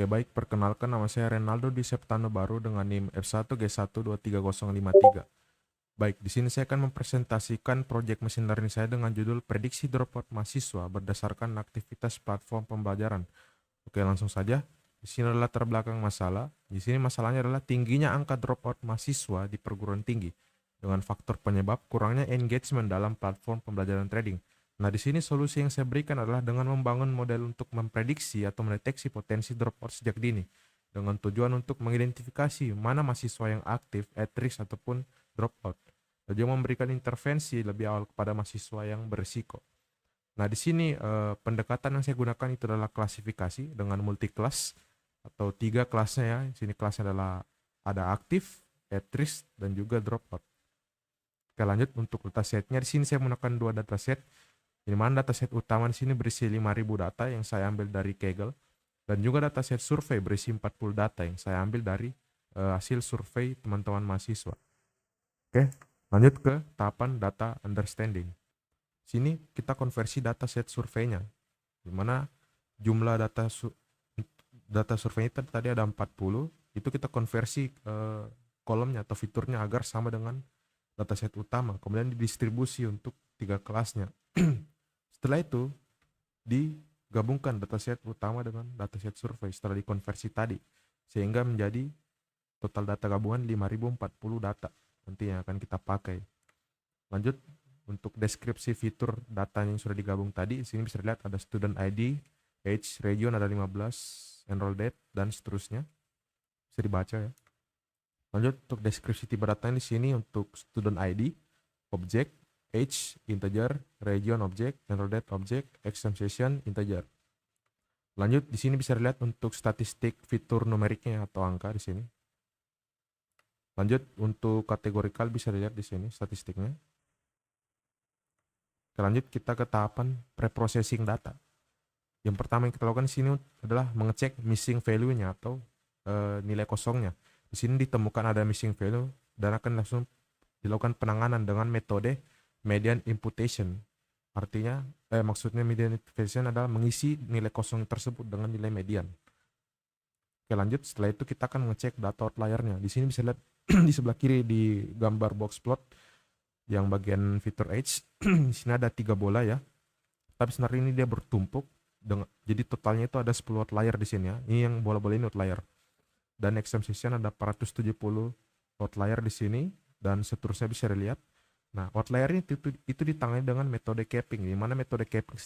Oke, baik, perkenalkan nama saya Renaldo di Septano Baru dengan NIM F1G123053. Baik, di sini saya akan mempresentasikan proyek mesin learning saya dengan judul Prediksi Dropout Mahasiswa berdasarkan aktivitas platform pembelajaran. Oke, langsung saja. Di sini adalah latar belakang masalah. Di sini masalahnya adalah tingginya angka dropout mahasiswa di perguruan tinggi dengan faktor penyebab kurangnya engagement dalam platform pembelajaran trading. Nah, di sini solusi yang saya berikan adalah dengan membangun model untuk memprediksi atau mendeteksi potensi dropout sejak dini dengan tujuan untuk mengidentifikasi mana mahasiswa yang aktif, at risk ataupun dropout. Dan juga memberikan intervensi lebih awal kepada mahasiswa yang berisiko. Nah, di sini pendekatan yang saya gunakan itu adalah klasifikasi dengan multi kelas atau 3 kelasnya ya. Di sini kelasnya adalah ada aktif, at risk, dan juga dropout. Oke, lanjut untuk datasetnya. Di sini saya menggunakan 2 dataset. Di mana dataset utama di sini berisi 5.000 data yang saya ambil dari Kaggle, dan juga dataset survei berisi 40 data yang saya ambil dari hasil survei teman-teman mahasiswa. Oke, lanjut ke tahapan data understanding. Sini kita konversi dataset surveinya, di mana jumlah data survei tadi ada 40, itu kita konversi kolomnya atau fiturnya agar sama dengan dataset utama, kemudian didistribusi untuk 3 kelasnya. Setelah itu digabungkan dataset utama dengan dataset survei setelah dikonversi tadi, sehingga menjadi total data gabungan 5040 data nanti yang akan kita pakai. Lanjut untuk deskripsi fitur data yang sudah digabung tadi. Di sini bisa dilihat ada student ID, age, region ada 15, enroll date, dan seterusnya. Bisa dibaca ya. Lanjut untuk deskripsi tipe data di sini untuk student ID, object, age, integer, region, object, enroll date, object, exam session, integer. Lanjut di sini bisa dilihat untuk statistik fitur numeriknya atau angka di sini. Lanjut untuk kategorikal bisa dilihat di sini statistiknya. Lanjut kita ke tahapan preprocessing data. Yang pertama yang kita lakukan di sini adalah mengecek missing value-nya atau nilai kosongnya. Di sini ditemukan ada missing value dan akan langsung dilakukan penanganan dengan metode median imputation. Artinya, maksudnya median imputation adalah mengisi nilai kosong tersebut dengan nilai median. Oke, lanjut. Setelah itu kita akan mengecek data outlier-nya. Di sini bisa lihat di sebelah kiri di gambar box plot yang bagian fitur age. Di sini ada 3 bola ya. Tapi sebenarnya ini dia bertumpuk jadi totalnya itu ada 10 outlier di sini ya. Ini yang bola-bola ini outlier. Dan exam session ada 470 outlier di sini dan seterusnya bisa dilihat. Nah, outlier ini itu ditangani dengan metode capping. Di mana metode capping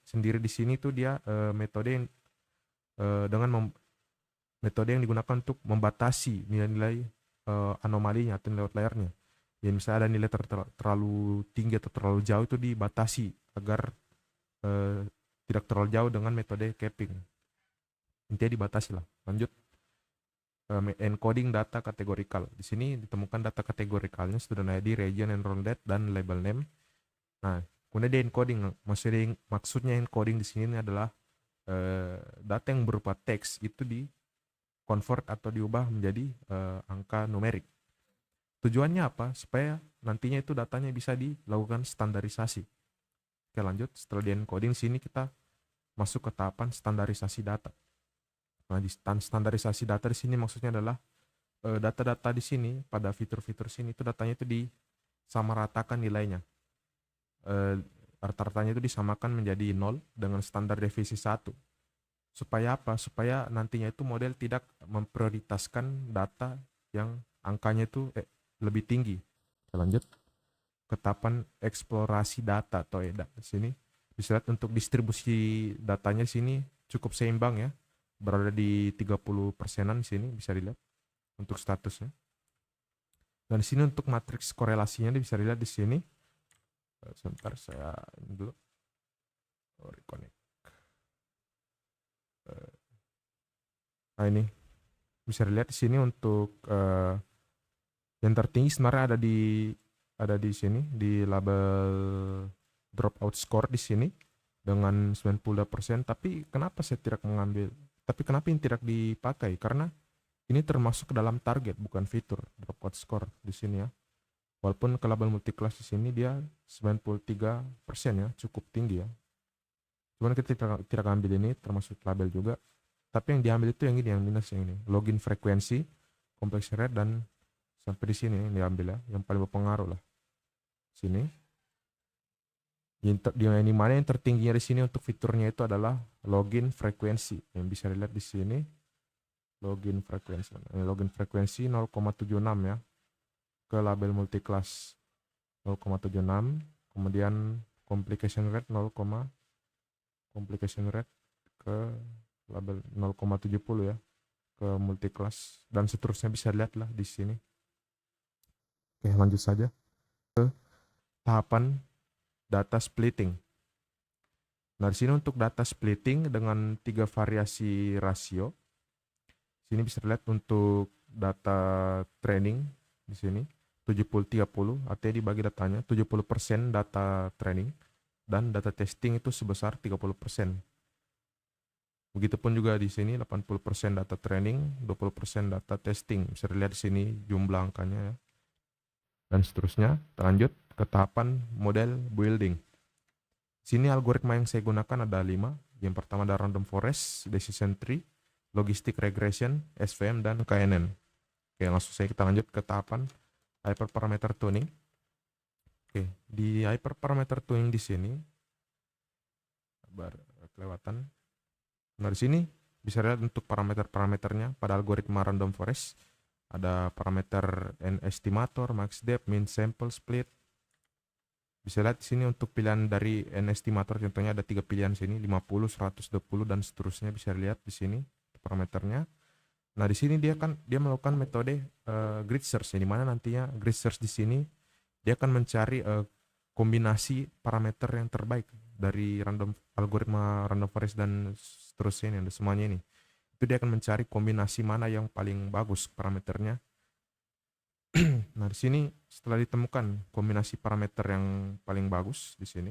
sendiri di sini itu dia metode yang metode yang digunakan untuk membatasi nilai-nilai anomalinya atau nilai outliernya. Ya, misalnya ada nilai terlalu tinggi atau terlalu jauh itu dibatasi agar tidak terlalu jauh dengan metode capping. Intinya dibatasi lah. Lanjut encoding data kategorikal. Di sini ditemukan data kategorikalnya student ID, region, enroll date, dan label name. Nah, kemudian di encoding. Maksudnya encoding di sini adalah data yang berupa teks itu di convert atau diubah menjadi angka numerik. Tujuannya apa? Supaya nantinya itu datanya bisa dilakukan standarisasi. Oke, lanjut. Setelah di encoding sini kita masuk ke tahapan standarisasi data. Nah, di standarisasi data di sini maksudnya adalah data-data di sini pada fitur-fitur sini itu datanya itu disamaratakan nilainya. Rata-ratanya itu disamakan menjadi 0 dengan standar deviasi 1. Supaya apa? Supaya nantinya itu model tidak memprioritaskan data yang angkanya itu lebih tinggi. Kita lanjut ke tahapan eksplorasi data atau EDA. Di sini bisa lihat untuk distribusi datanya di sini cukup seimbang ya. Berada di 30%-an di sini bisa dilihat untuk statusnya. Dan di sini untuk matriks korelasinya bisa dilihat di sini. Sebentar saya ini dulu. Reconnect. Nah, ini bisa dilihat di sini untuk yang tertinggi sebenarnya ada di sini di label dropout score di sini dengan 92%. Tapi kenapa ini tidak dipakai? Karena ini termasuk ke dalam target bukan fitur dropout score di sini ya. Walaupun ke label multi-class di sini dia 93% ya, cukup tinggi ya. Cuman kita tidak ambil ini termasuk label juga. Tapi yang diambil itu yang ini, yang minus yang ini. Login frekuensi, completion rate, dan sampai di sini yang diambil ya, yang paling berpengaruh lah. Sini. Yang mana yang tertingginya di sini untuk fiturnya itu adalah login frekuensi. Yang bisa dilihat di sini login frekuensi. Login frekuensi 0,76 ya ke label multiclass 0,76, kemudian complication rate complication rate ke label 0,70 ya ke multiclass, dan seterusnya bisa dilihat lah di sini. Oke, lanjut saja ke tahapan data splitting. Nah, di sini untuk data splitting dengan 3 variasi rasio. Sini bisa dilihat untuk data training di sini 70-30, artinya dibagi datanya 70% data training dan data testing itu sebesar 30%. Begitupun juga di sini 80% data training, 20% data testing. Bisa dilihat di sini jumlah angkanya ya. Dan seterusnya, lanjut ke tahapan model building. Sini algoritma yang saya gunakan ada 5. Yang pertama ada random forest, decision tree, logistic regression, SVM, dan KNN. Oke, langsung saja kita lanjut ke tahapan hyperparameter tuning. Oke, di hyperparameter tuning di sini kelewatan. Nah, di sini bisa lihat untuk parameter-parameternya pada algoritma random forest. Ada parameter n estimator, max depth, min sample split. Bisa lihat di sini untuk pilihan dari n estimator, contohnya ada 3 pilihan sini, 50, 120, dan seterusnya. Bisa lihat di sini parameternya. Nah, di sini dia melakukan metode grid search, di mana nantinya grid search di sini dia akan mencari kombinasi parameter yang terbaik dari algoritma random forest dan seterusnya ini, semuanya ini. Itu dia akan mencari kombinasi mana yang paling bagus parameternya. Nah, di sini setelah ditemukan kombinasi parameter yang paling bagus di sini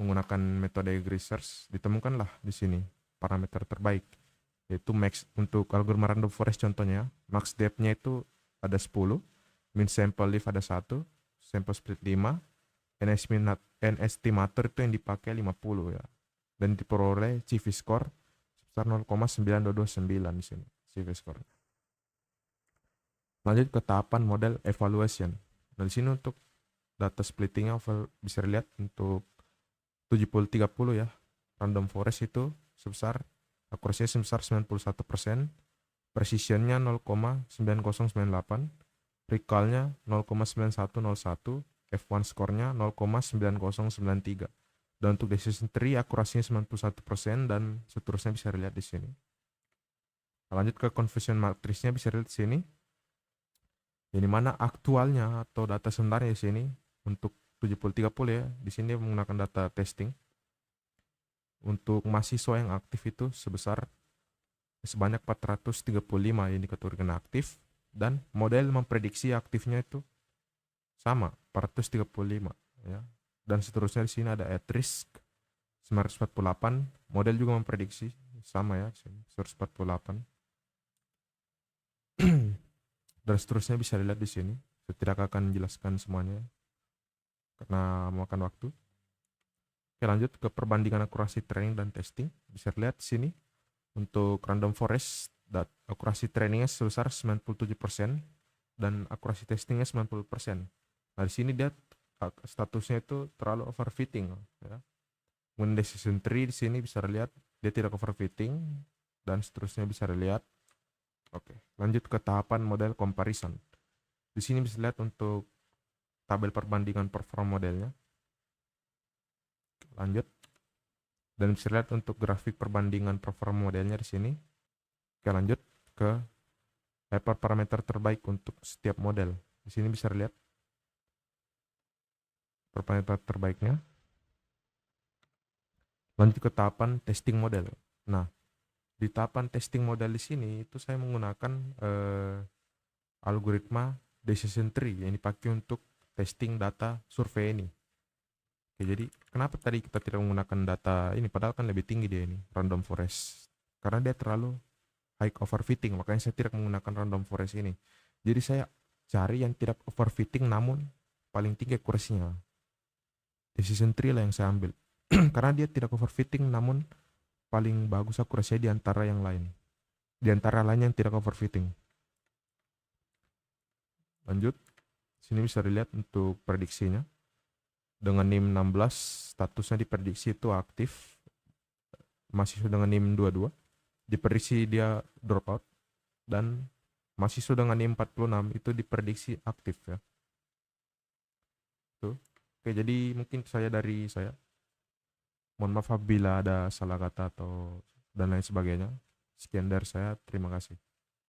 menggunakan metode grid search, ditemukanlah di sini parameter terbaik, yaitu max untuk algoritma random forest contohnya, max depth-nya itu ada 10, min sample leaf ada 1, sample split 5, n estimator itu yang dipakai 50 ya, dan diperoleh CV score sebesar 0,9229 di sini CV score. Lanjut ke tahapan model evaluation. Nah, di sini untuk data splittingnya bisa dilihat untuk 70-30 ya, random forest itu sebesar akurasinya sebesar 91%, precisionnya 0,9098, recall-nya 0,9101, F1 score-nya 0,9093. Dan untuk decision tree akurasinya 91% dan seterusnya bisa dilihat di sini. Lanjut ke confusion matrix-nya bisa dilihat di sini. Yang mana aktualnya atau data sebenarnya di sini untuk 70-30 ya. Di sini menggunakan data testing. Untuk mahasiswa yang aktif itu sebanyak 435 yang dikategorikan aktif, dan model memprediksi aktifnya itu sama 435 ya. Dan seterusnya di sini ada at risk 948, model juga memprediksi sama ya 148. Dan seterusnya bisa dilihat di sini. Saya tidak akan menjelaskan semuanya karena memakan waktu. Oke, lanjut ke perbandingan akurasi training dan testing. Bisa dilihat di sini untuk random forest akurasi trainingnya sebesar 97% dan akurasi testingnya 90%. Nah, di sini dia statusnya itu terlalu overfitting ya. Kemudian decision tree di sini bisa dilihat dia tidak overfitting dan seterusnya bisa dilihat. Oke, lanjut ke tahapan model comparison. Di sini bisa lihat untuk tabel perbandingan performa modelnya. Lanjut. Dan bisa lihat untuk grafik perbandingan performa modelnya di sini. Oke, lanjut ke hyperparameter terbaik untuk setiap model. Di sini bisa lihat parameter terbaiknya. Lanjut ke tahapan testing model. Nah, di tahapan testing model di sini itu saya menggunakan algoritma decision tree yang dipakai untuk testing data survei ini. Oke, jadi kenapa tadi kita tidak menggunakan data ini padahal kan lebih tinggi dia ini random forest, karena dia terlalu high overfitting, makanya saya tidak menggunakan random forest ini. Jadi saya cari yang tidak overfitting namun paling tinggi akurasinya. Decision tree lah yang saya ambil karena dia tidak overfitting namun paling bagus akurasinya di antara yang lain. Di antara lain yang tidak overfitting. Lanjut. Sini bisa dilihat untuk prediksinya. Dengan NIM 16, statusnya diprediksi itu aktif. Mahasiswa dengan NIM 22, diprediksi dia dropout. Dan mahasiswa dengan NIM 46 itu diprediksi aktif ya. Tuh. Oke, jadi mungkin dari saya. Mohon maaf apabila ada salah kata atau dan lain sebagainya. Sekian dari saya, terima kasih.